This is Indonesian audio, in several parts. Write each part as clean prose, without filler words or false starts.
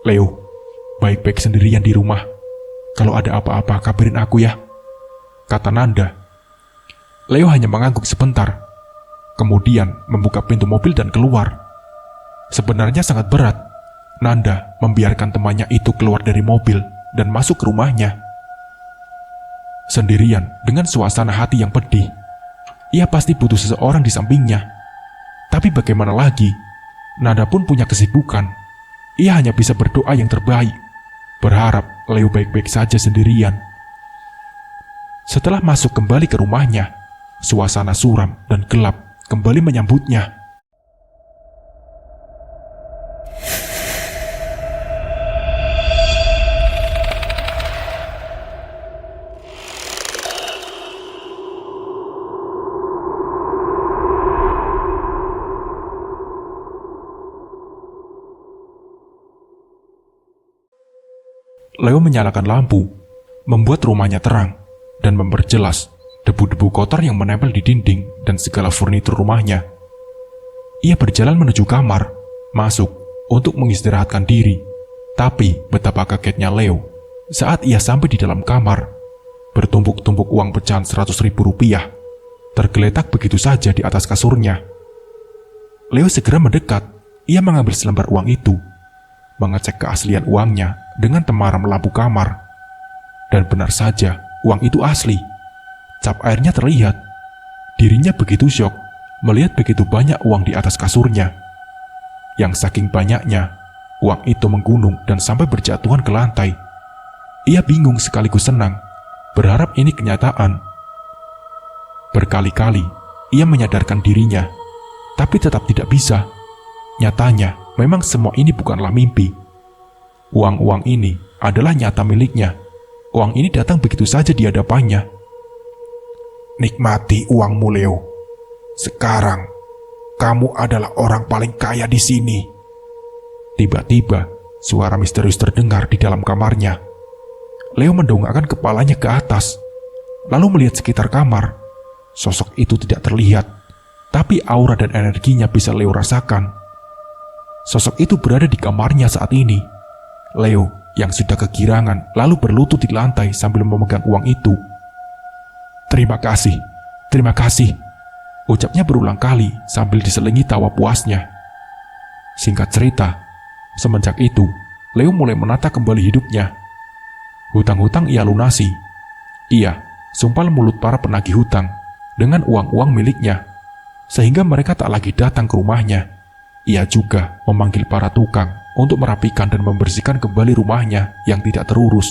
"Leo, baik-baik sendirian di rumah. Kalau ada apa-apa kabarin aku ya," kata Nanda. Leo hanya mengangguk sebentar, kemudian membuka pintu mobil dan keluar. Sebenarnya sangat berat Nanda membiarkan temannya itu keluar dari mobil dan masuk ke rumahnya. Sendirian dengan suasana hati yang pedih, ia pasti butuh seseorang di sampingnya. Tapi bagaimana lagi? Nanda pun punya kesibukan. Ia hanya bisa berdoa yang terbaik, berharap Leo baik-baik saja sendirian. Setelah masuk kembali ke rumahnya, suasana suram dan gelap kembali menyambutnya. Leo menyalakan lampu, membuat rumahnya terang, dan memperjelas debu-debu kotor yang menempel di dinding dan segala furnitur rumahnya. Ia berjalan menuju kamar, masuk untuk mengistirahatkan diri. Tapi betapa kagetnya Leo saat ia sampai di dalam kamar. Bertumpuk-tumpuk uang pecahan 100.000 rupiah tergeletak begitu saja di atas kasurnya. Leo segera mendekat. Ia mengambil selembar uang itu, mengecek keaslian uangnya dengan temaram lampu kamar. Dan benar saja, uang itu asli. Cap airnya terlihat. Dirinya begitu syok melihat begitu banyak uang di atas kasurnya. Yang saking banyaknya, uang itu menggunung dan sampai berjatuhan ke lantai. Ia bingung sekaligus senang, berharap ini kenyataan. Berkali-kali ia menyadarkan dirinya, tapi tetap tidak bisa. Nyatanya, memang semua ini bukanlah mimpi. Uang-uang ini adalah nyata miliknya. Uang ini datang begitu saja di hadapannya. "Nikmati uangmu, Leo. Sekarang, kamu adalah orang paling kaya di sini." Tiba-tiba, suara misterius terdengar di dalam kamarnya. Leo mendongakkan kepalanya ke atas, lalu melihat sekitar kamar. Sosok itu tidak terlihat, tapi aura dan energinya bisa Leo rasakan. Sosok itu berada di kamarnya saat ini. Leo yang sudah kegirangan lalu berlutut di lantai sambil memegang uang itu. Terima kasih," ucapnya berulang kali sambil diselingi tawa puasnya. Singkat cerita, semenjak itu, Leo mulai menata kembali hidupnya. Hutang-hutang ia lunasi. Ia sumpal mulut para penagih hutang dengan uang-uang miliknya, sehingga mereka tak lagi datang ke rumahnya. Ia juga memanggil para tukang untuk merapikan dan membersihkan kembali rumahnya yang tidak terurus.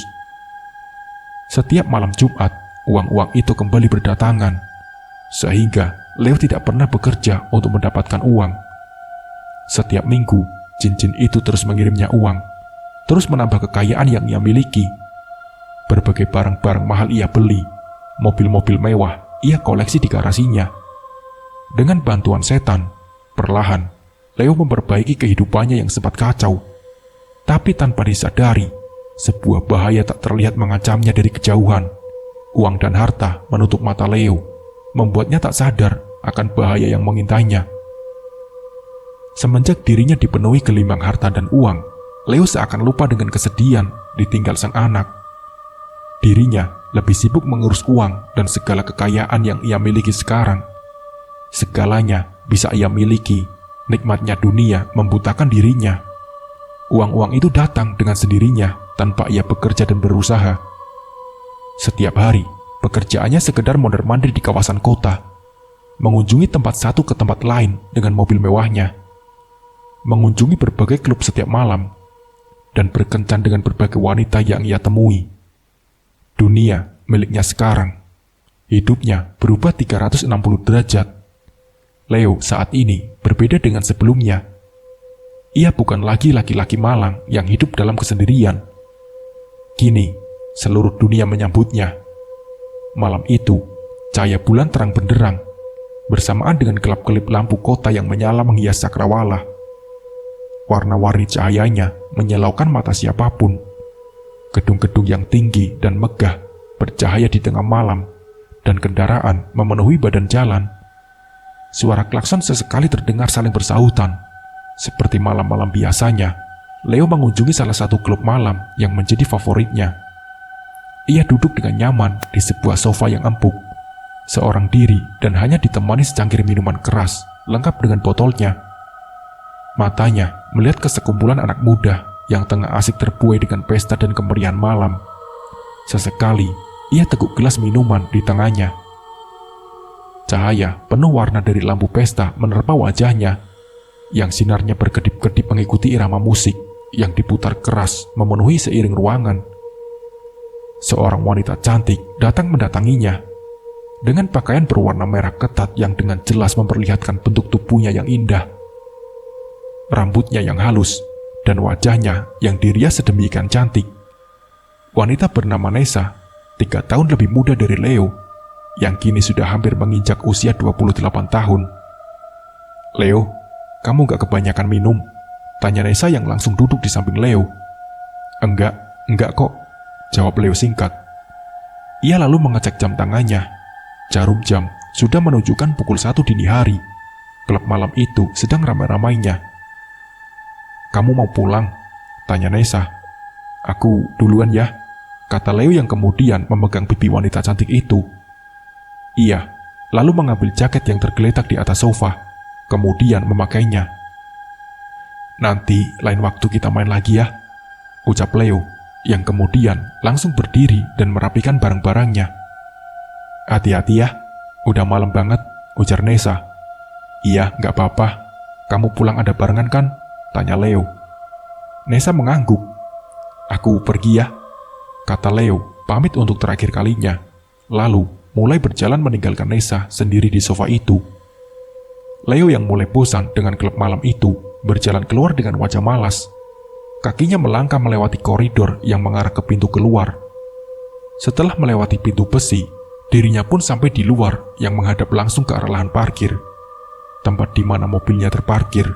Setiap malam Jumat, uang-uang itu kembali berdatangan, sehingga Leo tidak pernah bekerja untuk mendapatkan uang. Setiap minggu, cincin itu terus mengirimnya uang, terus menambah kekayaan yang ia miliki. Berbagai barang-barang mahal ia beli, mobil-mobil mewah ia koleksi di garasinya. Dengan bantuan setan, perlahan Leo memperbaiki kehidupannya yang sempat kacau. Tapi tanpa disadari, sebuah bahaya tak terlihat mengancamnya dari kejauhan. Uang dan harta menutup mata Leo, membuatnya tak sadar akan bahaya yang mengintainya. Semenjak dirinya dipenuhi gelimbang harta dan uang, Leo seakan lupa dengan kesedihan ditinggal sang anak. Dirinya lebih sibuk mengurus uang dan segala kekayaan yang ia miliki sekarang. Segalanya bisa ia miliki. Nikmatnya dunia membutakan dirinya. Uang-uang itu datang dengan sendirinya tanpa ia bekerja dan berusaha. Setiap hari, pekerjaannya sekedar mondar-mandir di kawasan kota, mengunjungi tempat satu ke tempat lain dengan mobil mewahnya, mengunjungi berbagai klub setiap malam, dan berkencan dengan berbagai wanita yang ia temui. Dunia miliknya sekarang. Hidupnya berubah 360 derajat. Leo saat ini berbeda dengan sebelumnya. Ia bukan lagi laki-laki malang yang hidup dalam kesendirian. Kini, seluruh dunia menyambutnya. Malam itu, cahaya bulan terang benderang, bersamaan dengan kelap-kelip lampu kota yang menyala menghias cakrawala. Warna-warni cahayanya menyilaukan mata siapapun. Gedung-gedung yang tinggi dan megah bercahaya di tengah malam, dan kendaraan memenuhi badan jalan. Suara klakson sesekali terdengar saling bersahutan, seperti malam-malam biasanya. Leo mengunjungi salah satu klub malam yang menjadi favoritnya. Ia duduk dengan nyaman di sebuah sofa yang empuk, seorang diri dan hanya ditemani secangkir minuman keras, lengkap dengan botolnya. Matanya melihat ke sekumpulan anak muda yang tengah asik terbuai dengan pesta dan kemeriahan malam. Sesekali, ia teguk gelas minuman di tangannya. Cahaya penuh warna dari lampu pesta menerpa wajahnya, yang sinarnya berkedip-kedip mengikuti irama musik yang diputar keras memenuhi seiring ruangan. Seorang wanita cantik datang mendatanginya, dengan pakaian berwarna merah ketat yang dengan jelas memperlihatkan bentuk tubuhnya yang indah. Rambutnya yang halus, dan wajahnya yang dirias sedemikian cantik. Wanita bernama Nessa, 3 tahun lebih muda dari Leo, yang kini sudah hampir menginjak usia 28 tahun. "Leo, kamu gak kebanyakan minum?" tanya Nessa yang langsung duduk di samping Leo. Enggak kok," jawab Leo singkat. Ia lalu mengecek jam tangannya. Jarum jam sudah menunjukkan pukul 1 dini hari. Klub malam itu sedang ramai-ramainya. "Kamu mau pulang?" tanya Nessa. "Aku duluan ya," kata Leo yang kemudian memegang pipi wanita cantik itu. Ia lalu mengambil jaket yang tergeletak di atas sofa, kemudian memakainya. "Nanti lain waktu kita main lagi ya," ucap Leo, yang kemudian langsung berdiri dan merapikan barang-barangnya. "Hati-hati ya, udah malam banget," ujar Nessa. "Iya, gak apa-apa. Kamu pulang ada barengan kan?" tanya Leo. Nessa mengangguk. "Aku pergi ya," kata Leo, pamit untuk terakhir kalinya, lalu mulai berjalan meninggalkan Nessa sendiri di sofa itu. Leo yang mulai bosan dengan klub malam itu berjalan keluar dengan wajah malas. Kakinya melangkah melewati koridor yang mengarah ke pintu keluar. Setelah melewati pintu besi, dirinya pun sampai di luar yang menghadap langsung ke arah lahan parkir, tempat di mana mobilnya terparkir.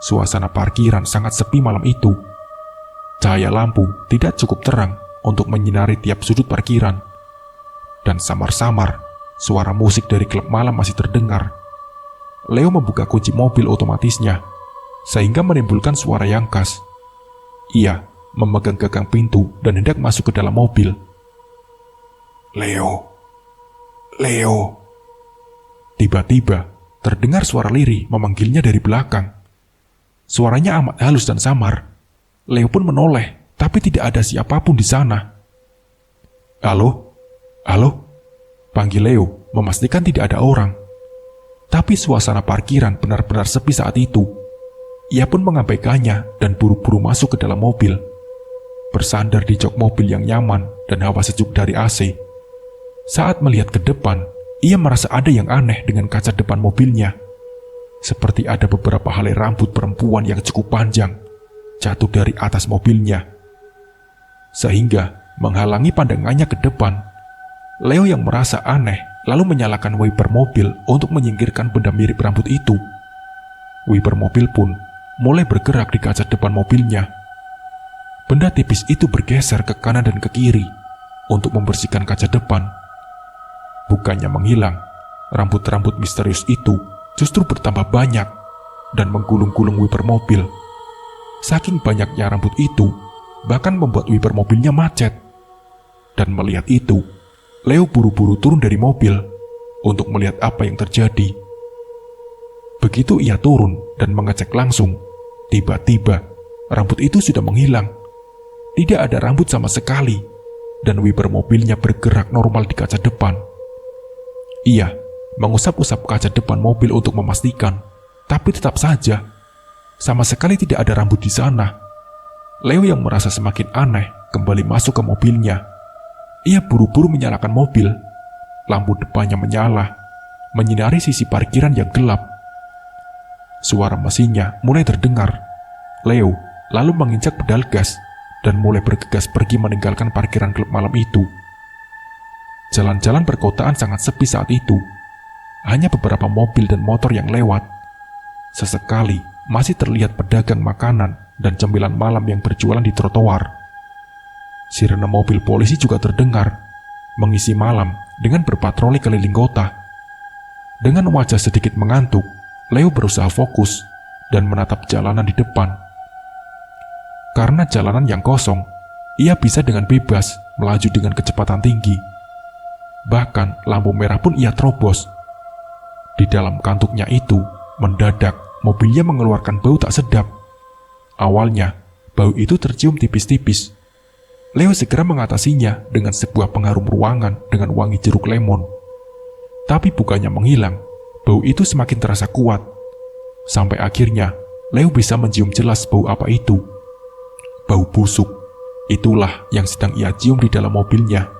Suasana parkiran sangat sepi malam itu. Cahaya lampu tidak cukup terang untuk menyinari tiap sudut parkiran. Dan samar-samar, suara musik dari klub malam masih terdengar. Leo membuka kunci mobil otomatisnya, sehingga menimbulkan suara yang khas. Ia memegang gagang pintu dan hendak masuk ke dalam mobil. Leo. Tiba-tiba, terdengar suara lirih memanggilnya dari belakang. Suaranya amat halus dan samar. Leo pun menoleh, tapi tidak ada siapapun di sana. Halo? Panggil Leo, memastikan tidak ada orang. Tapi suasana parkiran benar-benar sepi saat itu. Ia pun mengabaikannya dan buru-buru masuk ke dalam mobil. Bersandar di jok mobil yang nyaman dan hawa sejuk dari AC. Saat melihat ke depan, ia merasa ada yang aneh dengan kaca depan mobilnya. Seperti ada beberapa helai rambut perempuan yang cukup panjang jatuh dari atas mobilnya, sehingga menghalangi pandangannya ke depan. Leo yang merasa aneh lalu menyalakan wiper mobil untuk menyingkirkan benda mirip rambut itu. Wiper mobil pun mulai bergerak di kaca depan mobilnya. Benda tipis itu bergeser ke kanan dan ke kiri untuk membersihkan kaca depan. Bukannya menghilang, rambut-rambut misterius itu justru bertambah banyak dan menggulung-gulung wiper mobil. Saking banyaknya rambut itu, bahkan membuat wiper mobilnya macet. Dan melihat itu, Leo buru-buru turun dari mobil untuk melihat apa yang terjadi. Begitu ia turun dan mengecek langsung, tiba-tiba rambut itu sudah menghilang. Tidak ada rambut sama sekali, dan wiper mobilnya bergerak normal di kaca depan. Ia mengusap-usap kaca depan mobil untuk memastikan, tapi tetap saja, sama sekali tidak ada rambut di sana. Leo yang merasa semakin aneh kembali masuk ke mobilnya. Ia buru-buru menyalakan mobil. Lampu depannya menyala, menyinari sisi parkiran yang gelap. Suara mesinnya mulai terdengar. Leo lalu menginjak pedal gas dan mulai bergegas pergi meninggalkan parkiran klub malam itu. Jalan-jalan perkotaan sangat sepi saat itu. Hanya beberapa mobil dan motor yang lewat. Sesekali masih terlihat pedagang makanan dan cemilan malam yang berjualan di trotoar. Sirene mobil polisi juga terdengar, mengisi malam dengan berpatroli keliling kota. Dengan wajah sedikit mengantuk, Leo berusaha fokus dan menatap jalanan di depan. Karena jalanan yang kosong, ia bisa dengan bebas melaju dengan kecepatan tinggi. Bahkan lampu merah pun ia terobos. Di dalam kantuknya itu, mendadak mobilnya mengeluarkan bau tak sedap. Awalnya, bau itu tercium tipis-tipis. Leo segera mengatasinya dengan sebuah pengharum ruangan dengan wangi jeruk lemon. Tapi bukannya menghilang, bau itu semakin terasa kuat. Sampai akhirnya, Leo bisa mencium jelas bau apa itu. Bau busuk. Itulah yang sedang ia cium di dalam mobilnya.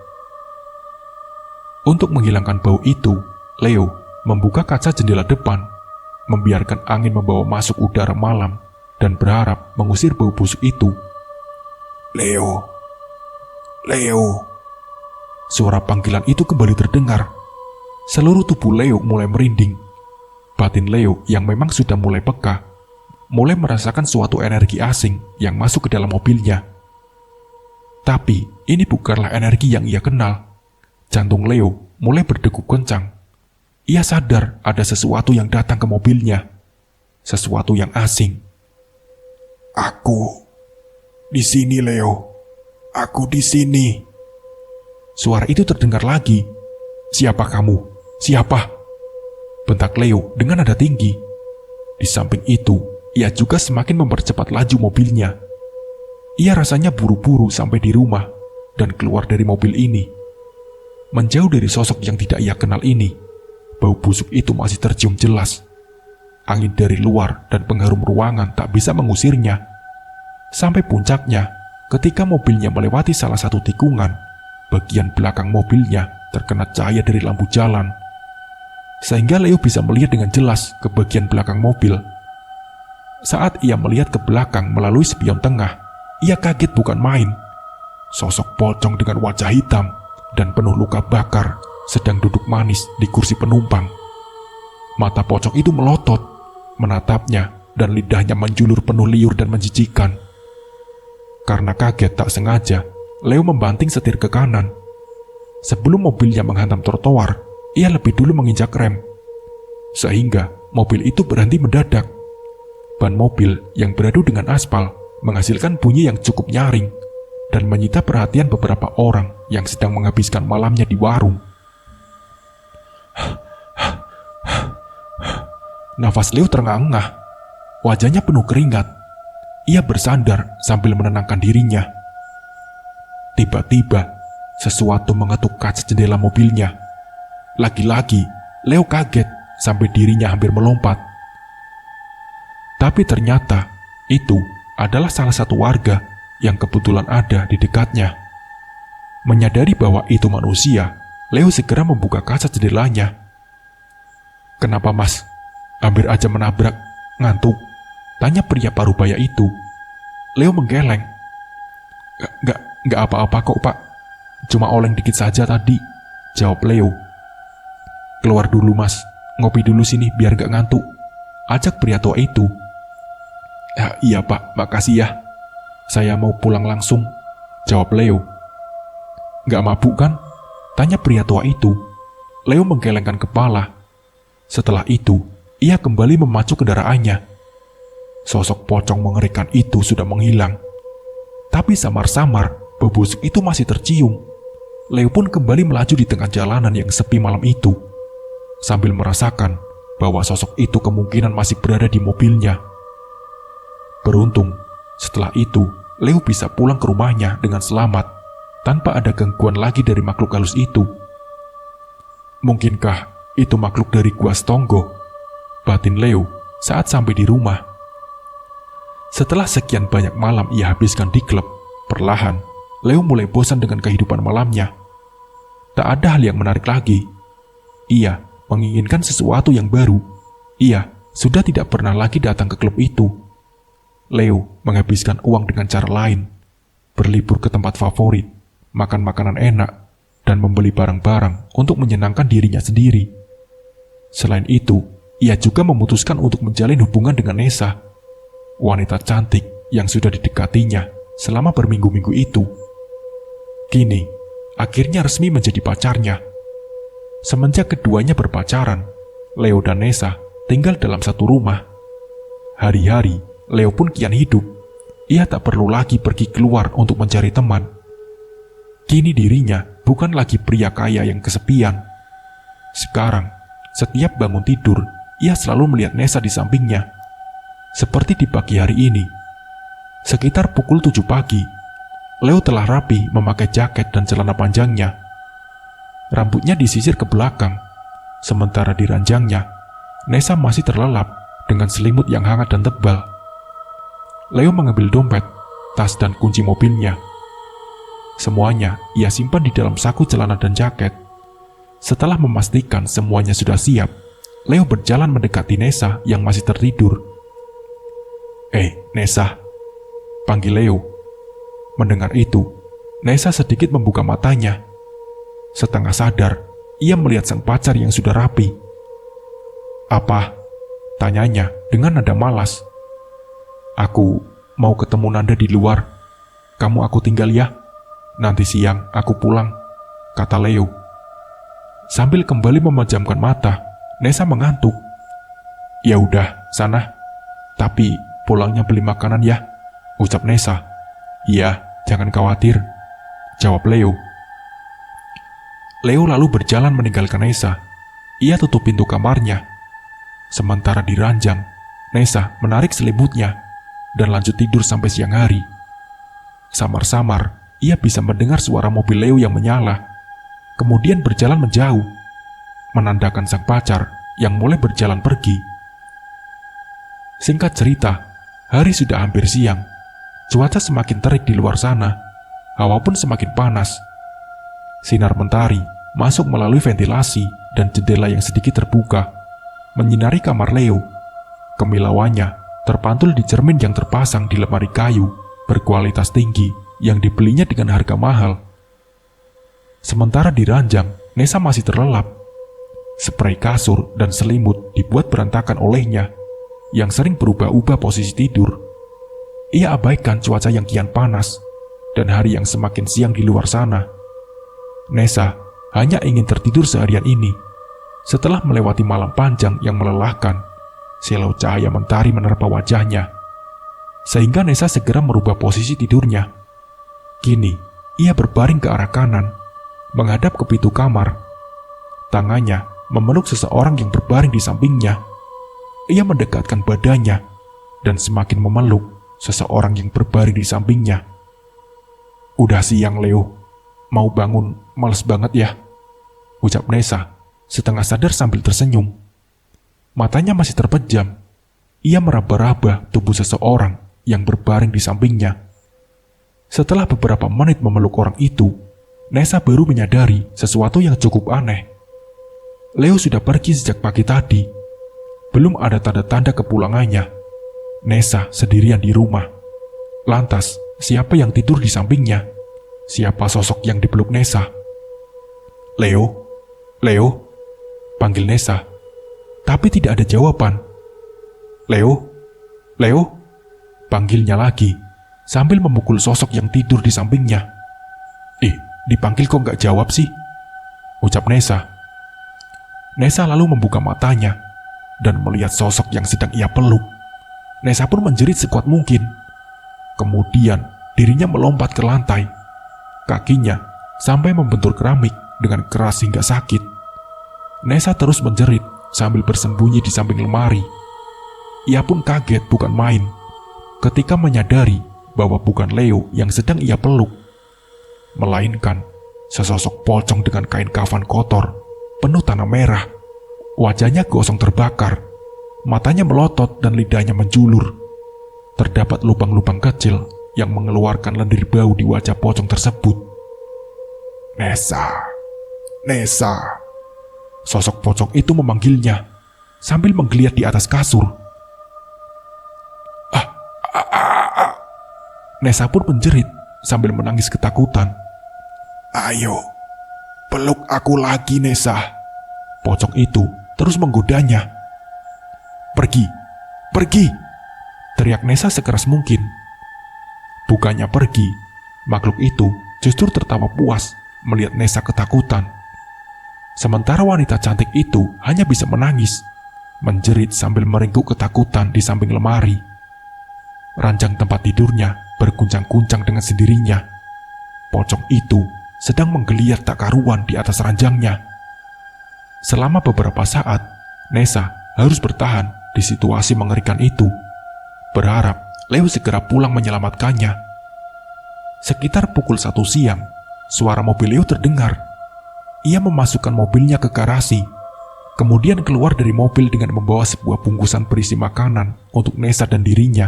Untuk menghilangkan bau itu, Leo membuka kaca jendela depan, membiarkan angin membawa masuk udara malam, dan berharap mengusir bau busuk itu. Leo, Leo. Suara panggilan itu kembali terdengar. Seluruh tubuh Leo mulai merinding. Batin Leo yang memang sudah mulai peka, mulai merasakan suatu energi asing yang masuk ke dalam mobilnya. Tapi ini bukanlah energi yang ia kenal. Jantung Leo mulai berdegup kencang. Ia sadar ada sesuatu yang datang ke mobilnya. Sesuatu yang asing. Aku di sini, Leo. Aku di sini. Suara itu terdengar lagi. Siapa kamu? Siapa? Bentak Leo dengan nada tinggi. Di samping itu, ia juga semakin mempercepat laju mobilnya. Ia rasanya buru-buru sampai di rumah dan keluar dari mobil ini. Menjauh dari sosok yang tidak ia kenal ini, bau busuk itu masih tercium jelas. Angin dari luar dan pengharum ruangan tak bisa mengusirnya. Sampai puncaknya, ketika mobilnya melewati salah satu tikungan, bagian belakang mobilnya terkena cahaya dari lampu jalan. Sehingga Leo bisa melihat dengan jelas ke bagian belakang mobil. Saat ia melihat ke belakang melalui spion tengah, ia kaget bukan main. Sosok pocong dengan wajah hitam dan penuh luka bakar sedang duduk manis di kursi penumpang. Mata pocong itu melotot, menatapnya, dan lidahnya menjulur penuh liur dan menjijikan. Karena kaget tak sengaja, Leo membanting setir ke kanan. Sebelum mobilnya menghantam trotoar, ia lebih dulu menginjak rem. Sehingga mobil itu berhenti mendadak. Ban mobil yang beradu dengan aspal menghasilkan bunyi yang cukup nyaring dan menyita perhatian beberapa orang yang sedang menghabiskan malamnya di warung. Nafas Leo terengah-engah, wajahnya penuh keringat. Ia bersandar sambil menenangkan dirinya. Tiba-tiba, sesuatu mengetuk kaca jendela mobilnya. Lagi-lagi, Leo kaget sampai dirinya hampir melompat. Tapi ternyata, itu adalah salah satu warga yang kebetulan ada di dekatnya. Menyadari bahwa itu manusia, Leo segera membuka kaca jendelanya. "Kenapa, Mas? Hampir aja menabrak. Ngantuk?" tanya pria parubaya itu. Leo menggeleng. Nggak apa-apa kok, Pak. Cuma oleng dikit saja tadi," jawab Leo. "Keluar dulu, Mas. Ngopi dulu sini biar nggak ngantuk," ajak pria tua itu. Iya, Pak. Makasih ya. Saya mau pulang langsung," jawab Leo. "Nggak mabuk kan?" tanya pria tua itu. Leo menggelengkan kepala. Setelah itu, ia kembali memacu kendaraannya. Sosok pocong mengerikan itu sudah menghilang. Tapi samar-samar, bau busuk itu masih tercium. Leo pun kembali melaju di tengah jalanan yang sepi malam itu, sambil merasakan bahwa sosok itu kemungkinan masih berada di mobilnya. Beruntung, setelah itu, Leo bisa pulang ke rumahnya dengan selamat, tanpa ada gangguan lagi dari makhluk halus itu. Mungkinkah itu makhluk dari Gua Stonggo? Batin Leo saat sampai di rumah. Setelah sekian banyak malam ia habiskan di klub, perlahan, Leo mulai bosan dengan kehidupan malamnya. Tak ada hal yang menarik lagi. Ia menginginkan sesuatu yang baru. Ia sudah tidak pernah lagi datang ke klub itu. Leo menghabiskan uang dengan cara lain, berlibur ke tempat favorit, makan makanan enak, dan membeli barang-barang untuk menyenangkan dirinya sendiri. Selain itu, ia juga memutuskan untuk menjalin hubungan dengan Nessa, wanita cantik yang sudah didekatinya selama berminggu-minggu itu. Kini, akhirnya resmi menjadi pacarnya. Semenjak keduanya berpacaran, Leo dan Nessa tinggal dalam satu rumah. Hari-hari, Leo pun kian hidup, ia tak perlu lagi pergi keluar untuk mencari teman. Kini dirinya bukan lagi pria kaya yang kesepian. Sekarang, setiap bangun tidur, ia selalu melihat Nessa di sampingnya. Seperti di pagi hari ini. Sekitar pukul 7 pagi, Leo telah rapi memakai jaket dan celana panjangnya. Rambutnya disisir ke belakang, sementara di ranjangnya, Nessa masih terlelap dengan selimut yang hangat dan tebal. Leo mengambil dompet, tas dan kunci mobilnya. Semuanya ia simpan di dalam saku celana dan jaket. Setelah memastikan semuanya sudah siap, Leo berjalan mendekati Nessa yang masih tertidur. Nessa," panggil Leo. Mendengar itu, Nessa sedikit membuka matanya. Setengah sadar, ia melihat sang pacar yang sudah rapi. "Apa?" tanyanya dengan nada malas. "Aku mau ketemu Nanda di luar. Kamu aku tinggal ya. Nanti siang aku pulang," kata Leo. Sambil kembali memejamkan mata, Nessa mengantuk. "Ya udah, sana. Tapi pulangnya beli makanan ya," ucap Nessa. "Iya, jangan khawatir," jawab Leo. Leo lalu berjalan meninggalkan Nessa. Ia tutup pintu kamarnya. Sementara di ranjang, Nessa menarik selimutnya dan lanjut tidur sampai siang hari. Samar-samar, ia bisa mendengar suara mobil Leo yang menyala, kemudian berjalan menjauh, menandakan sang pacar yang mulai berjalan pergi. Singkat cerita, hari sudah hampir siang. Cuaca semakin terik di luar sana, hawa pun semakin panas. Sinar mentari masuk melalui ventilasi dan jendela yang sedikit terbuka, menyinari kamar Leo. Kemilauannya terpantul di cermin yang terpasang di lemari kayu berkualitas tinggi yang dibelinya dengan harga mahal. Sementara di ranjang, Nessa masih terlelap. Spray kasur dan selimut dibuat berantakan olehnya, yang sering berubah-ubah posisi tidur. Ia abaikan cuaca yang kian panas dan hari yang semakin siang di luar sana. Nessa hanya ingin tertidur seharian ini. Setelah melewati malam panjang yang melelahkan, silau cahaya mentari menerpa wajahnya, sehingga Nessa segera merubah posisi tidurnya. Kini, ia berbaring ke arah kanan, menghadap ke pintu kamar. Tangannya memeluk seseorang yang berbaring di sampingnya. Ia mendekatkan badannya dan semakin memeluk seseorang yang berbaring di sampingnya. "Udah siang, Leo. Mau bangun males banget ya," ucap Nessa, setengah sadar sambil tersenyum. Matanya masih terpejam. Ia meraba-raba tubuh seseorang yang berbaring di sampingnya. Setelah beberapa menit memeluk orang itu, Nessa baru menyadari sesuatu yang cukup aneh. Leo sudah pergi sejak pagi tadi. Belum ada tanda-tanda kepulangannya. Nessa sendirian di rumah. Lantas, siapa yang tidur di sampingnya? Siapa sosok yang dipeluk Nessa? "Leo? Leo?" panggil Nessa. Tapi tidak ada jawaban. "Leo? Leo?" panggilnya lagi, sambil memukul sosok yang tidur di sampingnya. Dipanggil kok nggak jawab sih?" ucap Nessa. Nessa lalu membuka matanya dan melihat sosok yang sedang ia peluk. Nessa pun menjerit sekuat mungkin. Kemudian dirinya melompat ke lantai. Kakinya sampai membentur keramik dengan keras hingga sakit. Nessa terus menjerit sambil bersembunyi di samping lemari. Ia pun kaget bukan main ketika menyadari bahwa bukan Leo yang sedang ia peluk, melainkan sesosok pocong dengan kain kafan kotor penuh tanah merah. Wajahnya gosong terbakar, matanya melotot dan lidahnya menjulur. Terdapat lubang-lubang kecil yang mengeluarkan lendir bau di wajah pocong tersebut. "Nessa, Nessa." Sosok pocong itu memanggilnya sambil menggeliat di atas kasur. Nessa pun menjerit sambil menangis ketakutan. "Ayo, peluk aku lagi, Nessa." Pocong itu terus menggodanya. "Pergi, pergi!" teriak Nessa sekeras mungkin. Bukannya pergi, makhluk itu justru tertawa puas melihat Nessa ketakutan. Sementara wanita cantik itu hanya bisa menangis, menjerit sambil meringkuk ketakutan di samping lemari. Ranjang tempat tidurnya berguncang-guncang dengan sendirinya. Pocong itu sedang menggeliat tak karuan di atas ranjangnya. Selama beberapa saat, Nessa harus bertahan di situasi mengerikan itu, berharap Leo segera pulang menyelamatkannya. Sekitar pukul 1 siang, suara mobil Leo terdengar. Ia memasukkan mobilnya ke garasi, kemudian keluar dari mobil dengan membawa sebuah bungkusan berisi makanan untuk Nessa dan dirinya.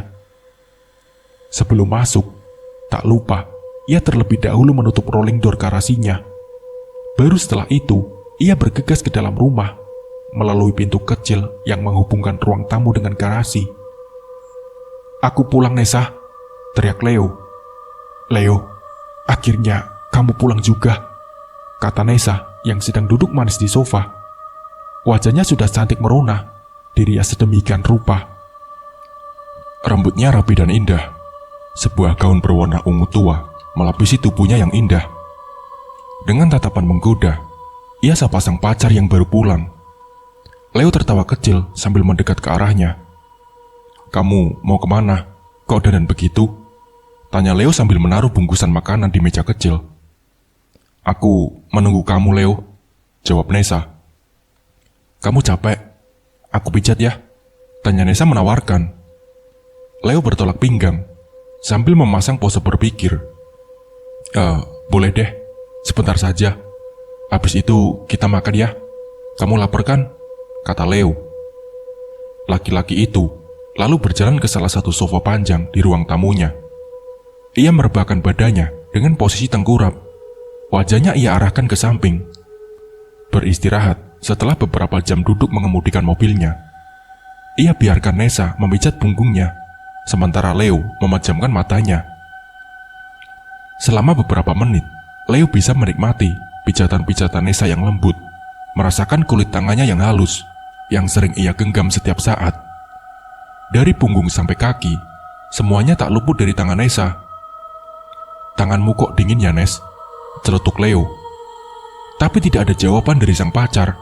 Sebelum masuk, tak lupa, ia terlebih dahulu menutup rolling door garasinya. Baru setelah itu, ia bergegas ke dalam rumah, melalui pintu kecil yang menghubungkan ruang tamu dengan garasi. "Aku pulang, Nessa," teriak Leo. "Leo, akhirnya kamu pulang juga," kata Nessa yang sedang duduk manis di sofa. Wajahnya sudah cantik merona, dirias sedemikian rupa. Rambutnya rapi dan indah. Sebuah gaun berwarna ungu tua melapisi tubuhnya yang indah. Dengan tatapan menggoda, ia sapa sang pacar yang baru pulang. Leo tertawa kecil sambil mendekat ke arahnya. "Kamu mau kemana? Kok dandan begitu?" tanya Leo sambil menaruh bungkusan makanan di meja kecil. "Aku menunggu kamu, Leo," jawab Nessa. "Kamu capek? Aku pijat ya?" tanya Nessa menawarkan. Leo bertolak pinggang sambil memasang pose berpikir. Boleh deh, sebentar saja. Habis itu kita makan ya. Kamu lapar kan?" kata Leo. Laki-laki itu lalu berjalan ke salah satu sofa panjang di ruang tamunya. Ia merebahkan badannya dengan posisi tengkurap. Wajahnya ia arahkan ke samping. Beristirahat setelah beberapa jam duduk mengemudikan mobilnya. Ia biarkan Nessa memijat punggungnya, sementara Leo memejamkan matanya. Selama beberapa menit, Leo bisa menikmati pijatan-pijatan Nessa yang lembut, merasakan kulit tangannya yang halus, yang sering ia genggam setiap saat. Dari punggung sampai kaki, semuanya tak luput dari tangan Nessa. "Tanganmu kok dingin ya, Nes?" celetuk Leo. Tapi tidak ada jawaban dari sang pacar.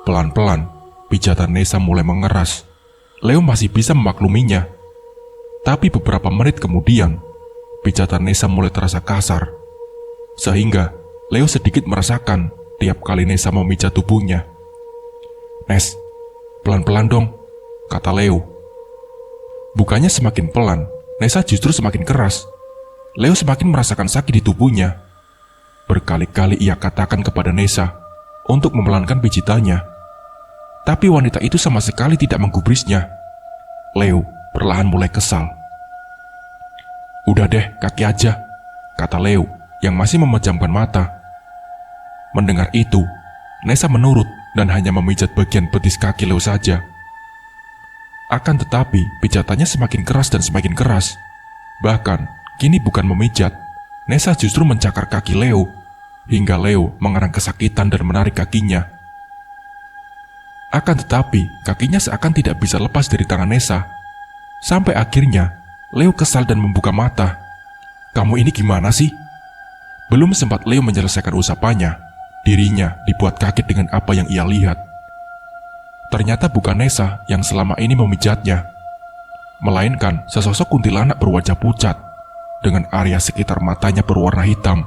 Pelan-pelan, pijatan Nessa mulai mengeras. Leo masih bisa memakluminya. Tapi beberapa menit kemudian, pijatan Nessa mulai terasa kasar. Sehingga Leo sedikit merasakan tiap kali Nessa memijat tubuhnya. "Nes, pelan-pelan dong," kata Leo. Bukannya semakin pelan, Nessa justru semakin keras. Leo semakin merasakan sakit di tubuhnya. Berkali-kali ia katakan kepada Nessa untuk memelankan pijitannya. Tapi wanita itu sama sekali tidak menggubrisnya. Leo perlahan mulai kesal. "Udah deh, kaki aja," kata Leo yang masih memejamkan mata. Mendengar itu, Nessa menurut dan hanya memijat bagian betis kaki Leo saja. Akan tetapi, pijatannya semakin keras dan semakin keras. Bahkan, kini bukan memijat, Nessa justru mencakar kaki Leo, hingga Leo mengerang kesakitan dan menarik kakinya. Akan tetapi, kakinya seakan tidak bisa lepas dari tangan Nessa. Sampai akhirnya, Leo kesal dan membuka mata. "Kamu ini gimana sih?" Belum sempat Leo menyelesaikan usapannya, dirinya dibuat kaget dengan apa yang ia lihat. Ternyata bukan Nessa yang selama ini memijatnya, melainkan sesosok kuntilanak berwajah pucat, dengan area sekitar matanya berwarna hitam,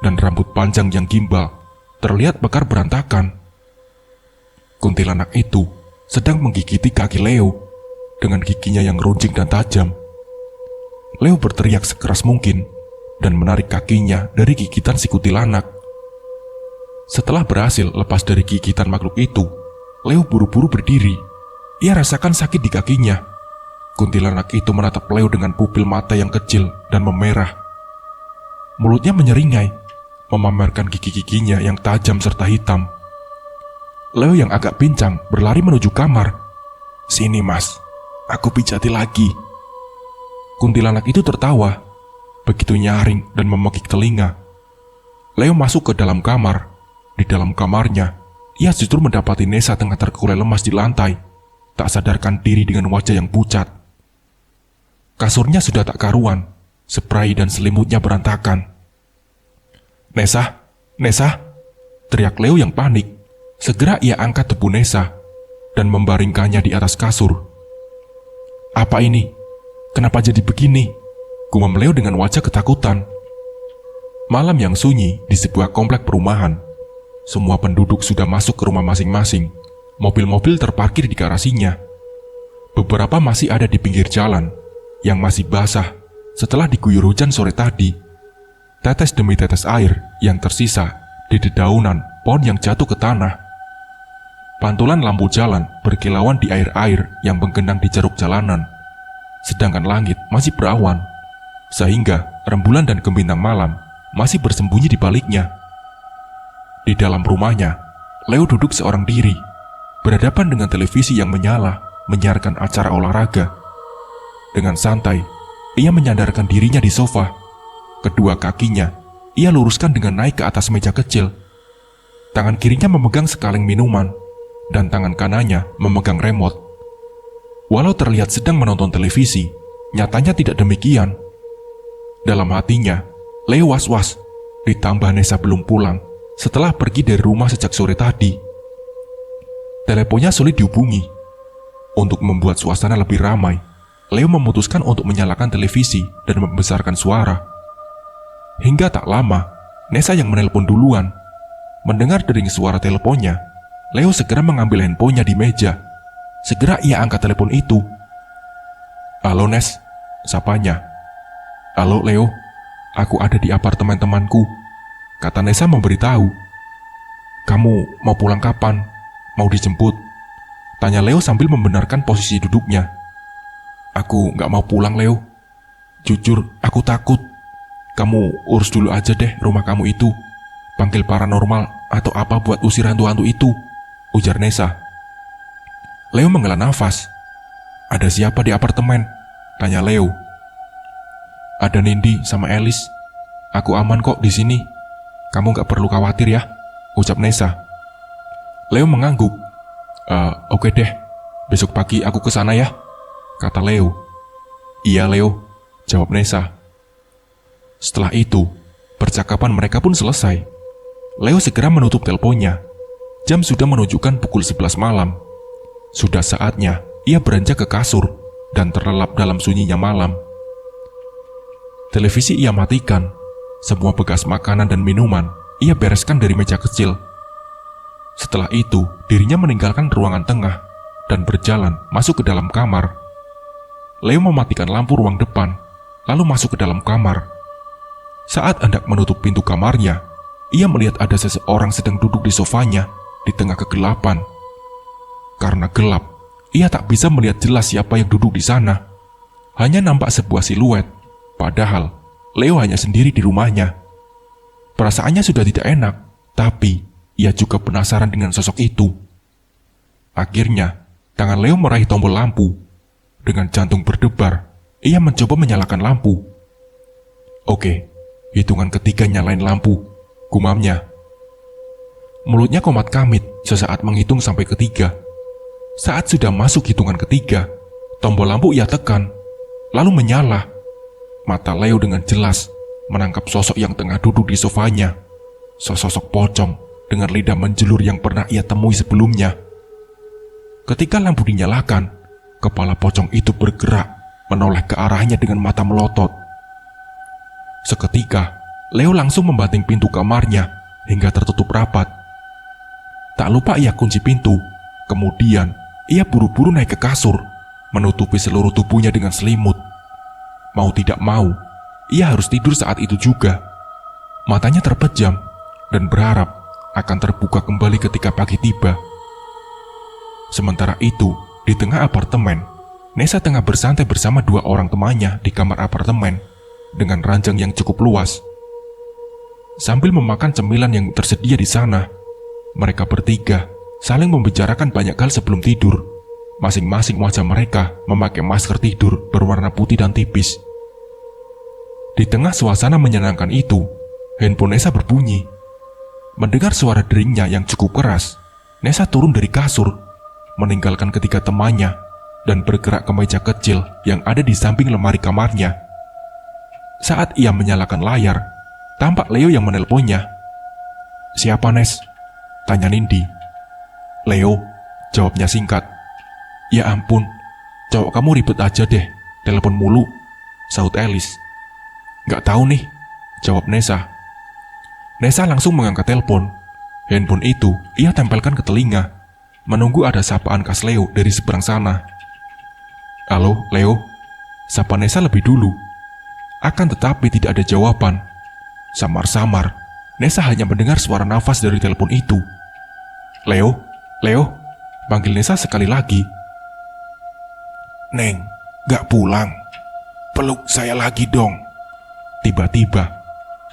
dan rambut panjang yang gimbal, terlihat mekar berantakan. Kuntilanak itu sedang menggigiti kaki Leo dengan giginya yang runcing dan tajam. Leo berteriak sekeras mungkin dan menarik kakinya dari gigitan si kuntilanak. Setelah berhasil lepas dari gigitan makhluk itu, Leo buru-buru berdiri. Ia rasakan sakit di kakinya. Kuntilanak itu menatap Leo dengan pupil mata yang kecil dan memerah. Mulutnya menyeringai, memamerkan gigi-giginya yang tajam serta hitam. Leo yang agak pincang berlari menuju kamar. "Sini mas, aku pijati lagi." Kuntilanak itu tertawa, begitu nyaring dan memekik telinga. Leo masuk ke dalam kamar. Di dalam kamarnya, ia justru mendapati Nessa tengah terkulai lemas di lantai, tak sadarkan diri dengan wajah yang pucat. Kasurnya sudah tak karuan, spray dan selimutnya berantakan. "Nessa, Nessa!" teriak Leo yang panik. Segera ia angkat tubuh Nessa dan membaringkannya di atas kasur. "Apa ini? Kenapa jadi begini?" gumam Leo dengan wajah ketakutan. Malam yang sunyi di sebuah komplek perumahan. Semua penduduk sudah masuk ke rumah masing-masing. Mobil-mobil terparkir di garasinya. Beberapa masih ada di pinggir jalan, yang masih basah setelah diguyur hujan sore tadi. Tetes demi tetes air yang tersisa di dedaunan pohon yang jatuh ke tanah. Pantulan lampu jalan berkilauan di air-air yang menggenang di ceruk jalanan. Sedangkan langit masih berawan, sehingga rembulan dan gembintang malam masih bersembunyi di baliknya. Di dalam rumahnya, Leo duduk seorang diri, berhadapan dengan televisi yang menyala, menyiarkan acara olahraga. Dengan santai, ia menyandarkan dirinya di sofa. Kedua kakinya, ia luruskan dengan naik ke atas meja kecil. Tangan kirinya memegang sekaleng minuman, dan tangan kanannya memegang remote. Walau terlihat sedang menonton televisi, nyatanya tidak demikian. Dalam hatinya, Leo was-was, ditambah Nessa belum pulang setelah pergi dari rumah sejak sore tadi. Teleponnya sulit dihubungi. Untuk membuat suasana lebih ramai, Leo memutuskan untuk menyalakan televisi dan membesarkan suara. Hingga tak lama, Nessa yang menelpon duluan. Mendengar dering suara teleponnya, Leo segera mengambil handphonenya di meja. Segera ia angkat telepon itu. "Halo Nes," sapanya. "Halo Leo, aku ada di apartemen temanku," kata Nessa memberitahu. "Kamu mau pulang kapan? Mau dijemput?" tanya Leo sambil membenarkan posisi duduknya. "Aku gak mau pulang Leo. Jujur, aku takut. Kamu urus dulu aja deh rumah kamu itu. Panggil paranormal atau apa buat usir hantu-hantu itu," ujar Nessa. Leo menghela nafas. "Ada siapa di apartemen?" tanya Leo. "Ada Nindi sama Alice. Aku aman kok di sini. Kamu gak perlu khawatir ya," ucap Nessa. Leo mengangguk. Oke deh, besok pagi aku ke sana ya," kata Leo. "Iya Leo," jawab Nessa. Setelah itu, percakapan mereka pun selesai. Leo segera menutup teleponnya. Jam sudah menunjukkan pukul 11 malam. Sudah saatnya ia beranjak ke kasur dan terlelap dalam sunyinya malam. Televisi ia matikan. Semua bekas makanan dan minuman ia bereskan dari meja kecil. Setelah itu, dirinya meninggalkan ruangan tengah dan berjalan masuk ke dalam kamar. Leo mematikan lampu ruang depan, lalu masuk ke dalam kamar. Saat hendak menutup pintu kamarnya, ia melihat ada seseorang sedang duduk di sofanya di tengah kegelapan. Karena gelap, ia tak bisa melihat jelas siapa yang duduk di sana. Hanya nampak sebuah siluet, padahal Leo hanya sendiri di rumahnya. Perasaannya sudah tidak enak, tapi ia juga penasaran dengan sosok itu. Akhirnya, tangan Leo meraih tombol lampu. Dengan jantung berdebar, ia mencoba menyalakan lampu. "Oke, hitungan ketiga nyalain lampu," gumamnya. Mulutnya komat kamit sesaat menghitung sampai ketiga. Saat sudah masuk hitungan ketiga, tombol lampu ia tekan, lalu menyala. Mata Leo dengan jelas menangkap sosok yang tengah duduk di sofanya. Sosok pocong dengan lidah menjelur yang pernah ia temui sebelumnya. Ketika lampu dinyalakan, kepala pocong itu bergerak menoleh ke arahnya dengan mata melotot. Seketika, Leo langsung membanting pintu kamarnya hingga tertutup rapat. Tak lupa ia kunci pintu. Kemudian, ia buru-buru naik ke kasur, menutupi seluruh tubuhnya dengan selimut. Mau tidak mau, ia harus tidur saat itu juga. Matanya terpejam dan berharap akan terbuka kembali ketika pagi tiba. Sementara itu, di tengah apartemen, Nessa tengah bersantai bersama dua orang temannya di kamar apartemen dengan ranjang yang cukup luas. Sambil memakan cemilan yang tersedia di sana, mereka bertiga saling membicarakan banyak hal sebelum tidur. Masing-masing wajah mereka memakai masker tidur berwarna putih dan tipis. Di tengah suasana menyenangkan itu, handphone Nessa berbunyi. Mendengar suara deringnya yang cukup keras, Nessa turun dari kasur, meninggalkan ketiga temannya, dan bergerak ke meja kecil yang ada di samping lemari kamarnya. Saat ia menyalakan layar, tampak Leo yang menelponnya. "Siapa Nes?" tanya Nindi. "Leo," jawabnya singkat. "Ya ampun, cowok kamu ribet aja deh, telepon mulu," sahut Alice. Nggak tahu nih, jawab Nessa. Nessa langsung mengangkat telepon. Handphone itu ia tempelkan ke telinga, menunggu ada sapaan khas Leo dari seberang sana. Halo, Leo, sapa Nessa lebih dulu. Akan tetapi tidak ada jawaban. Samar-samar, Nessa hanya mendengar suara nafas dari telepon itu. Leo, Leo, panggil Nessa sekali lagi. Neng, gak pulang. Peluk saya lagi dong. Tiba-tiba,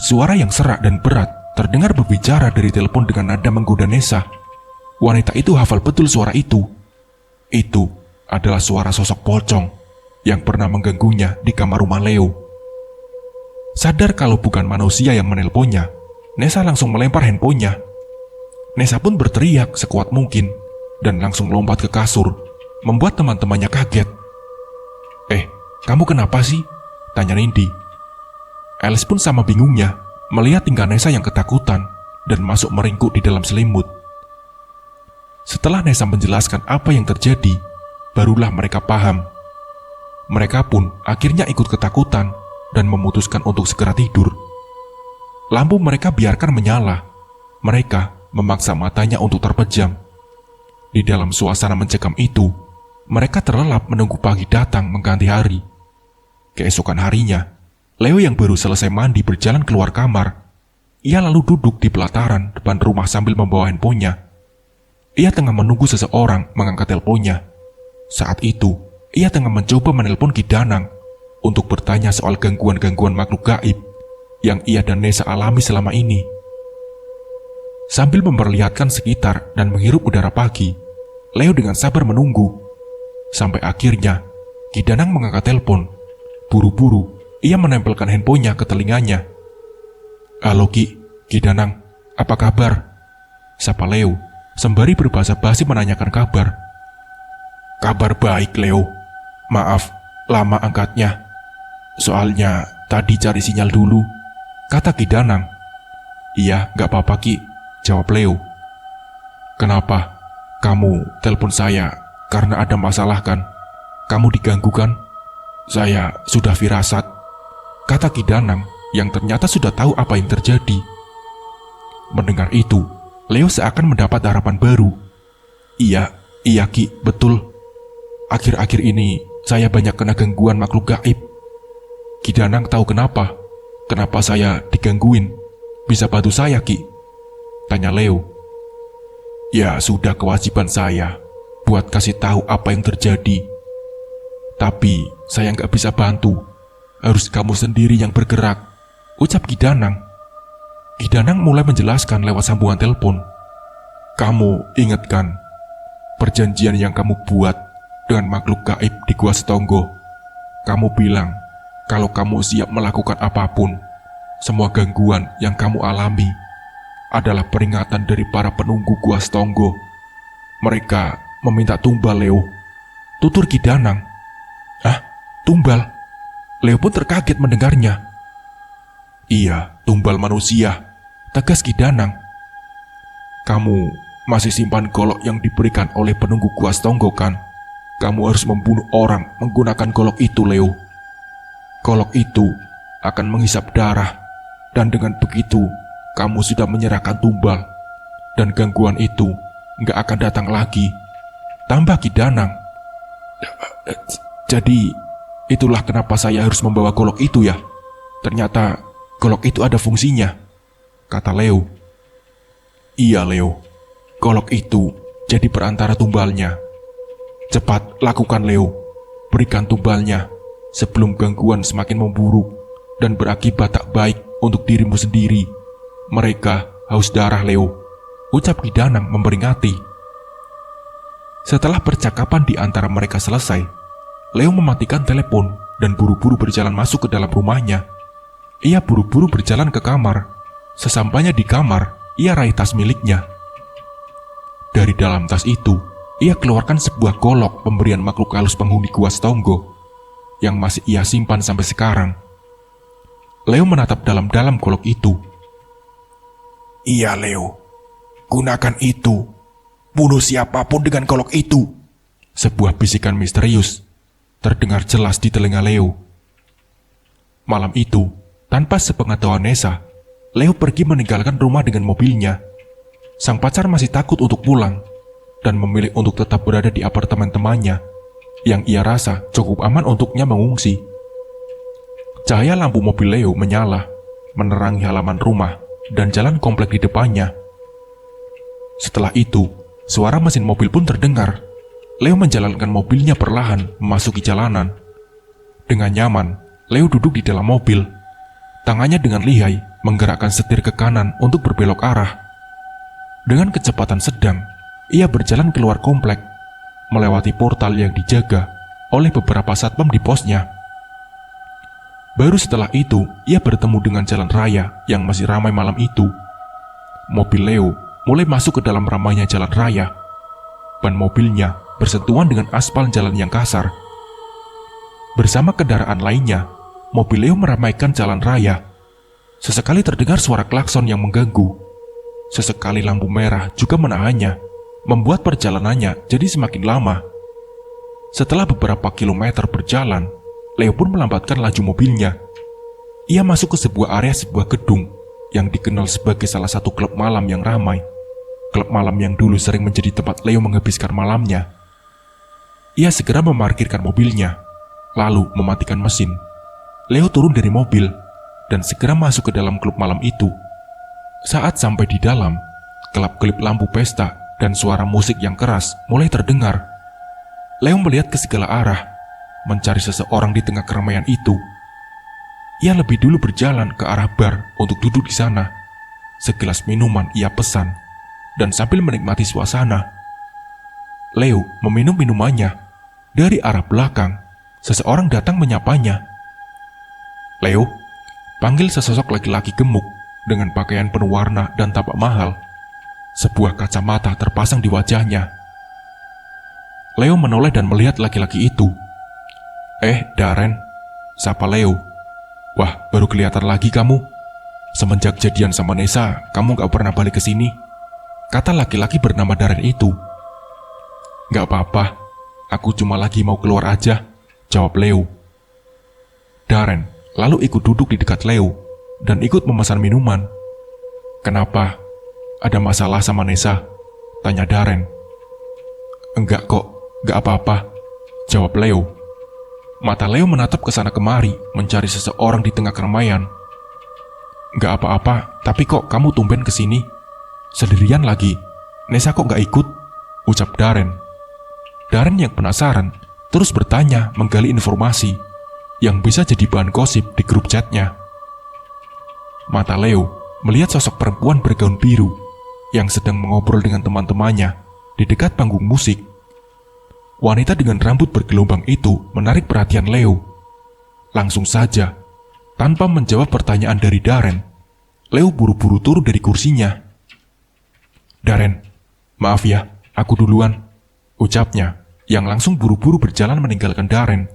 suara yang serak dan berat terdengar berbicara dari telepon dengan nada menggoda Nessa. Wanita itu hafal betul suara itu. Itu adalah suara sosok pocong yang pernah mengganggunya di kamar rumah Leo. Sadar kalau bukan manusia yang menelponnya, Nessa langsung melempar handphonenya. Nessa pun berteriak sekuat mungkin dan langsung lompat ke kasur, membuat teman-temannya kaget. Kamu kenapa sih? Tanya Nindi. Alice pun sama bingungnya melihat tingkah Nessa yang ketakutan dan masuk meringkuk di dalam selimut. Setelah Nessa menjelaskan apa yang terjadi, barulah mereka paham. Mereka pun akhirnya ikut ketakutan dan memutuskan untuk segera tidur. Lampu mereka biarkan menyala. Mereka memaksa matanya untuk terpejam. Di dalam suasana mencekam itu, mereka terlelap menunggu pagi datang mengganti hari. Keesokan harinya, Leo yang baru selesai mandi berjalan keluar kamar. Ia lalu duduk di pelataran depan rumah sambil membawa handphonenya. Ia tengah menunggu seseorang mengangkat teleponnya. Saat itu, ia tengah mencoba menelpon Ki Danang untuk bertanya soal gangguan-gangguan makhluk gaib yang ia dan Nessa alami selama ini. Sambil memperlihatkan sekitar dan menghirup udara pagi, Leo dengan sabar menunggu. Sampai akhirnya, Ki Danang mengangkat telepon. Buru-buru, ia menempelkan handphonenya ke telinganya. Halo Ki Danang, apa kabar? Sapa Leo, sembari berbahasa basi menanyakan kabar. Kabar baik, Leo. Maaf, lama angkatnya. Soalnya tadi cari sinyal dulu, kata Ki Danang. Iya, gak apa-apa Ki, jawab Leo. Kenapa? Kamu telepon saya karena ada masalah kan? Kamu diganggu kan? Saya sudah firasat, kata Ki Danang yang ternyata sudah tahu apa yang terjadi. Mendengar itu, Leo seakan mendapat harapan baru. Iya Ki, betul. Akhir-akhir ini saya banyak kena gangguan makhluk gaib. Ki Danang tahu kenapa saya digangguin. Bisa bantu saya Ki? Tanya Leo. Ya sudah kewajiban saya buat kasih tahu apa yang terjadi. Tapi saya nggak bisa bantu. Harus kamu sendiri yang bergerak, ucap Ki Danang. Ki Danang mulai menjelaskan lewat sambungan telepon. Kamu ingat kan perjanjian yang kamu buat dengan makhluk gaib di Gua Setonggo? Kamu bilang kalau kamu siap melakukan apapun, semua gangguan yang kamu alami adalah peringatan dari para penunggu Gua Setonggo. Mereka meminta tumbal, Leo, tutur Ki Danang. Hah? Tumbal? Leo pun terkaget mendengarnya. Iya, tumbal manusia, tegas Ki Danang. Kamu masih simpan golok yang diberikan oleh penunggu Gua Setonggo kan? Kamu harus membunuh orang menggunakan golok itu, Leo. Golok itu akan menghisap darah, dan dengan begitu kamu sudah menyerahkan tumbal, dan gangguan itu nggak akan datang lagi, tambah Ki Danang. Jadi itulah kenapa saya harus membawa golok itu ya. Ternyata golok itu ada fungsinya, kata Leo. Iya Leo, golok itu jadi perantara tumbalnya. Cepat lakukan Leo, berikan tumbalnya sebelum gangguan semakin memburuk dan berakibat tak baik untuk dirimu sendiri. Mereka haus darah Leo, ucap Ki Danang memperingati. Setelah percakapan di antara mereka selesai, Leo mematikan telepon dan buru-buru berjalan masuk ke dalam rumahnya. Ia buru-buru berjalan ke kamar. Sesampainya di kamar, ia raih tas miliknya. Dari dalam tas itu, ia keluarkan sebuah golok pemberian makhluk halus penghuni Gua Setonggo yang masih ia simpan sampai sekarang. Leo menatap dalam-dalam golok itu. Iya Leo, gunakan itu. Bunuh siapapun dengan golok itu. Sebuah bisikan misterius terdengar jelas di telinga Leo. Malam itu, Tanpa sepengetahuan Nessa, Leo pergi meninggalkan rumah dengan mobilnya. Sang pacar masih takut untuk pulang dan memilih untuk tetap berada di apartemen temannya yang ia rasa cukup aman untuknya mengungsi. Cahaya lampu mobil Leo menyala, menerangi halaman rumah dan jalan komplek di depannya. Setelah itu, suara mesin mobil pun terdengar. Leo menjalankan mobilnya perlahan memasuki jalanan. Dengan nyaman, Leo duduk di dalam mobil. Tangannya dengan lihai menggerakkan setir ke kanan untuk berbelok arah. Dengan kecepatan sedang, ia berjalan keluar komplek, melewati portal yang dijaga oleh beberapa satpam di posnya. Baru setelah itu, ia bertemu dengan jalan raya yang masih ramai malam itu. Mobil Leo mulai masuk ke dalam ramainya jalan raya. Ban mobilnya bersentuhan dengan aspal jalan yang kasar. Bersama kendaraan lainnya, mobil Leo meramaikan jalan raya. Sesekali terdengar suara klakson yang mengganggu. Sesekali lampu merah juga menahannya, membuat perjalanannya jadi semakin lama. Setelah beberapa kilometer berjalan, Leo pun melambatkan laju mobilnya. Ia masuk ke sebuah area sebuah gedung yang dikenal sebagai salah satu klub malam yang ramai. Klub malam yang dulu sering menjadi tempat Leo menghabiskan malamnya. Ia segera memarkirkan mobilnya, lalu mematikan mesin. Leo turun dari mobil dan segera masuk ke dalam klub malam itu. Saat sampai di dalam, kelap-kelip lampu pesta dan suara musik yang keras mulai terdengar. Leo melihat ke segala arah, mencari seseorang di tengah keramaian itu. Ia lebih dulu berjalan ke arah bar untuk duduk di sana. Segelas minuman ia pesan, dan sambil menikmati suasana. Leo meminum minumannya. Dari arah belakang, seseorang datang menyapanya. "Leo," panggil sesosok laki-laki gemuk dengan pakaian penuh warna dan tapak mahal. Sebuah kacamata terpasang di wajahnya. Leo menoleh dan melihat laki-laki itu. Darren," sapa Leo. "Wah, baru kelihatan lagi kamu. Semenjak jadian sama Nessa, kamu gak pernah balik ke sini," kata laki-laki bernama Darren itu. "Gak apa-apa, aku cuma lagi mau keluar aja," jawab Leo. Darren lalu ikut duduk di dekat Leo dan ikut memesan minuman. "Kenapa? Ada masalah sama Nessa?" tanya Darren. "Enggak kok, gak apa-apa," jawab Leo. Mata Leo menatap ke sana kemari mencari seseorang di tengah keramaian. "Gak apa-apa, tapi kok kamu tumben kesini? Sendirian lagi? Nessa kok gak ikut?" ucap Darren. Darren yang penasaran terus bertanya menggali informasi yang bisa jadi bahan gosip di grup chatnya. Mata Leo melihat sosok perempuan bergaun biru yang sedang mengobrol dengan teman-temannya di dekat panggung musik. Wanita dengan rambut bergelombang itu menarik perhatian Leo. Langsung saja, tanpa menjawab pertanyaan dari Darren, Leo buru-buru turun dari kursinya. "Darren, maaf ya, aku duluan," ucapnya, yang langsung buru-buru berjalan meninggalkan Darren.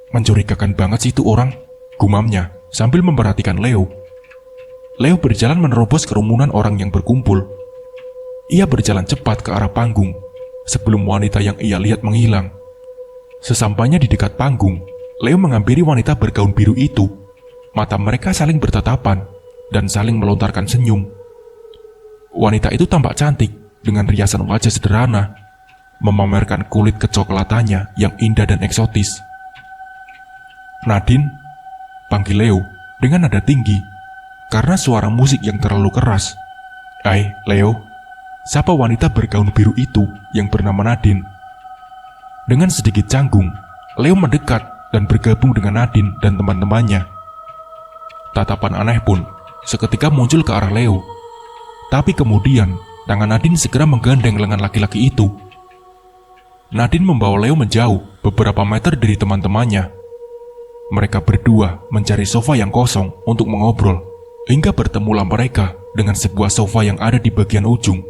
"Mencurigakan banget sih itu orang," gumamnya sambil memperhatikan Leo. Leo berjalan menerobos kerumunan orang yang berkumpul. Ia berjalan cepat ke arah panggung sebelum wanita yang ia lihat menghilang. Sesampainya di dekat panggung, Leo menghampiri wanita bergaun biru itu. Mata mereka saling bertatapan dan saling melontarkan senyum. Wanita itu tampak cantik dengan riasan wajah sederhana, memamerkan kulit kecoklatannya yang indah dan eksotis. "Nadine," panggil Leo dengan nada tinggi karena suara musik yang terlalu keras. "Hai, Leo," sapa wanita bergaun biru itu yang bernama Nadine. Dengan sedikit canggung, Leo mendekat dan bergabung dengan Nadine dan teman-temannya. Tatapan aneh pun seketika muncul ke arah Leo. Tapi kemudian, tangan Nadine segera menggandeng lengan laki-laki itu. Nadine membawa Leo menjauh beberapa meter dari teman-temannya. Mereka berdua mencari sofa yang kosong untuk mengobrol, hingga bertemulah mereka dengan sebuah sofa yang ada di bagian ujung.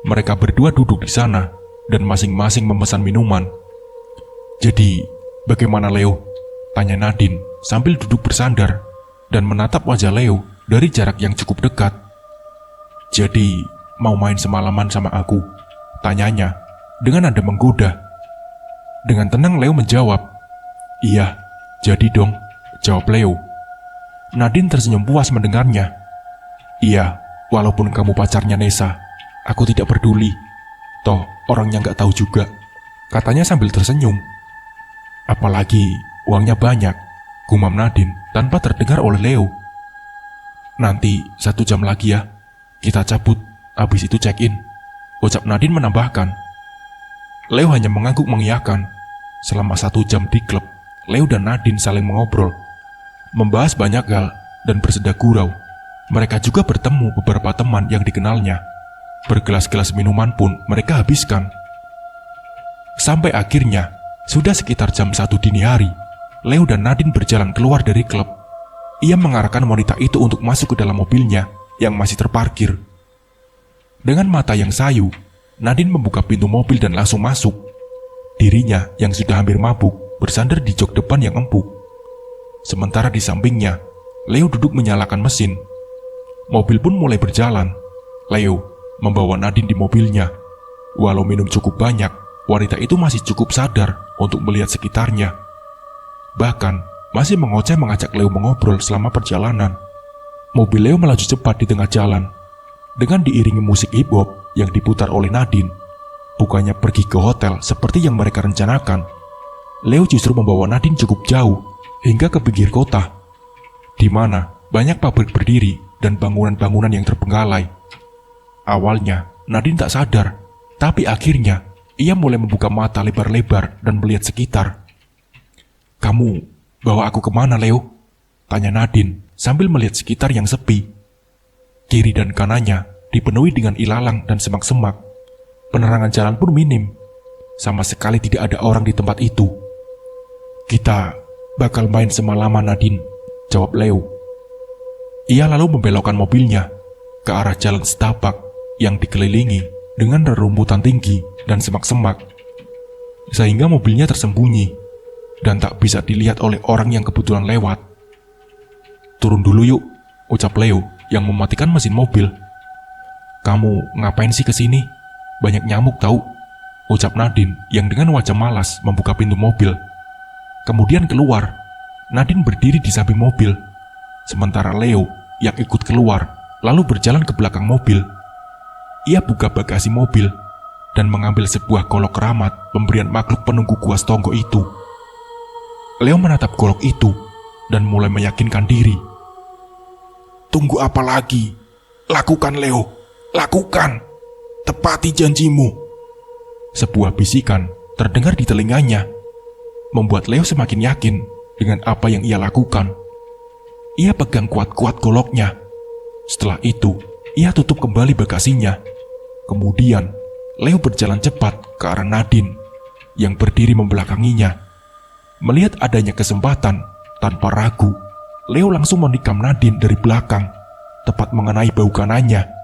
Mereka berdua duduk di sana dan masing-masing memesan minuman. "Jadi, bagaimana Leo?" tanya Nadine sambil duduk bersandar dan menatap wajah Leo dari jarak yang cukup dekat. "Jadi, mau main semalaman sama aku?" tanyanya dengan nada menggoda. Dengan tenang Leo menjawab, "Iya, jadi dong," jawab Leo. Nadine tersenyum puas mendengarnya. Iya, walaupun kamu pacarnya Nessa, aku tidak peduli. Toh, orangnya nggak tahu juga, katanya sambil tersenyum. Apalagi uangnya banyak, gumam Nadine tanpa terdengar oleh Leo. Nanti 1 jam lagi ya, kita cabut, habis itu check-in, ucap Nadine menambahkan. Leo hanya mengangguk mengiyakan. Selama 1 jam di klub, Leo dan Nadine saling mengobrol, membahas banyak hal dan bersenda gurau. Mereka juga bertemu beberapa teman yang dikenalnya. Bergelas-gelas minuman pun mereka habiskan. Sampai akhirnya, sudah sekitar jam 1 dini hari, Leo dan Nadine berjalan keluar dari klub. Ia mengarahkan wanita itu untuk masuk ke dalam mobilnya yang masih terparkir. Dengan mata yang sayu, Nadine membuka pintu mobil dan langsung masuk. Dirinya yang sudah hampir mabuk bersandar di jok depan yang empuk. Sementara di sampingnya, Leo duduk menyalakan mesin. Mobil pun mulai berjalan. Leo membawa Nadine di mobilnya. Walau minum cukup banyak, wanita itu masih cukup sadar untuk melihat sekitarnya. Bahkan, masih mengoceh mengajak Leo mengobrol selama perjalanan. Mobil Leo melaju cepat di tengah jalan. Dengan diiringi musik hip-hop yang diputar oleh Nadine. Bukannya pergi ke hotel seperti yang mereka rencanakan, Leo justru membawa Nadine cukup jauh, hingga ke pinggir kota, di mana banyak pabrik berdiri dan bangunan-bangunan yang terbengkalai. Awalnya, Nadine tak sadar, tapi akhirnya ia mulai membuka mata lebar-lebar dan melihat sekitar. "Kamu bawa aku kemana, Leo?" tanya Nadine sambil melihat sekitar yang sepi. Kiri dan kanannya dipenuhi dengan ilalang dan semak-semak. Penerangan jalan pun minim. Sama sekali tidak ada orang di tempat itu. "Kita bakal main semalaman, Nadine," jawab Leo. Ia lalu membelokkan mobilnya ke arah jalan setapak yang dikelilingi dengan rerumputan tinggi dan semak-semak, sehingga mobilnya tersembunyi dan tak bisa dilihat oleh orang yang kebetulan lewat. "Turun dulu yuk," ucap Leo yang mematikan mesin mobil. "Kamu ngapain sih kesini? Banyak nyamuk tahu," ucap Nadine yang dengan wajah malas membuka pintu mobil. Kemudian keluar. Nadine berdiri di samping mobil, sementara Leo yang ikut keluar lalu berjalan ke belakang mobil. Ia buka bagasi mobil dan mengambil sebuah golok keramat pemberian makhluk penunggu Gua Stonggo itu. Leo menatap golok itu dan mulai meyakinkan diri. Tunggu apa lagi? Lakukan, Leo. Lakukan. Tepati janjimu. Sebuah bisikan terdengar di telinganya, membuat Leo semakin yakin dengan apa yang ia lakukan. Ia pegang kuat-kuat goloknya. Setelah itu, ia tutup kembali bagasinya. Kemudian, Leo berjalan cepat ke arah Nadine yang berdiri membelakanginya. Melihat adanya kesempatan, tanpa ragu, Leo langsung menikam Nadine dari belakang, tepat mengenai bau kanannya.